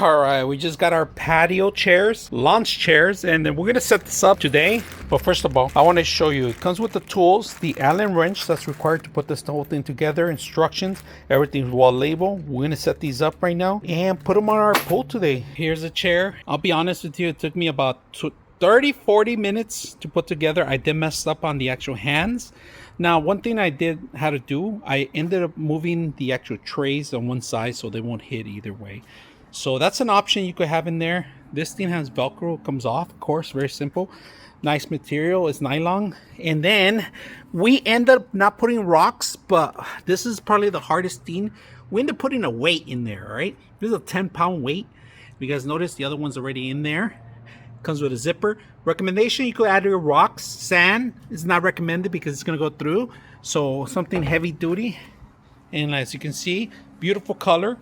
All right, we just got our patio chairs, launch chairs, and then we're gonna set this up today. But first of all, I want to show you, it comes with the tools, the Allen wrench that's required to put this whole thing together, instructions, everything's well labeled. We're gonna set these up right now and put them on our pole today. Here's a chair. I'll be honest with you, it took me about 30-40 minutes to put together. I did mess up on the actual hands. Now, one thing I had to do, I ended up moving the actual trays on one side so they won't hit either way. So that's an option you could have in there. This thing has Velcro, it comes off, of course, very simple. Nice material, it's nylon. And then we end up not putting rocks, but this is probably the hardest thing. We end up putting a weight in there, right? This is a 10-pound weight. You guys notice the other one's already in there. Comes with a zipper. Recommendation, you could add your rocks. Sand is not recommended because it's gonna go through. So something heavy duty. And as you can see, beautiful color.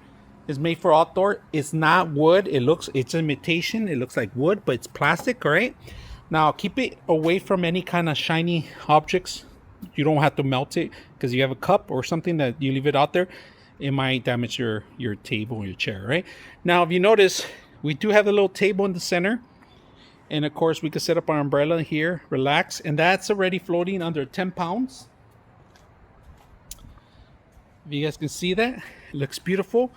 It's made for outdoor. It's not wood. It's imitation. It looks like wood, but it's plastic, all right? Now keep it away from any kind of shiny objects. You don't have to melt it because you have a cup or something that you leave it out there. It might damage your table or your chair, right? Now, if you notice, we do have a little table in the center. And of course, we could set up our umbrella here, relax. And that's already floating under 10 pounds. If you guys can see that, it looks beautiful.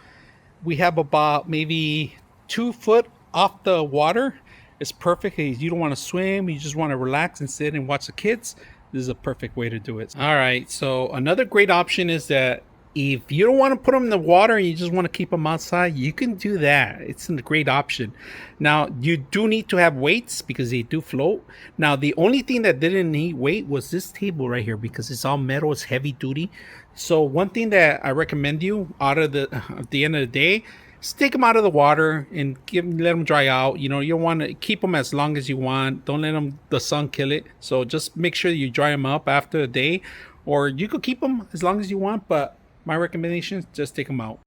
We have about maybe 2 foot off the water. It's perfect. You don't want to swim. You just want to relax and sit and watch the kids. This is a perfect way to do it. All right. So another great option is that if you don't want to put them in the water and you just want to keep them outside, you can do that. It's a great option. Now, you do need to have weights because they do float. Now, the only thing that didn't need weight was this table right here because it's all metal. It's heavy duty. So one thing that I recommend you at the end of the day, is take them out of the water and let them dry out. You know, you want to keep them as long as you want. Don't let the sun kill it. So just make sure you dry them up after a day, or you could keep them as long as you want, but my recommendation is just take them out.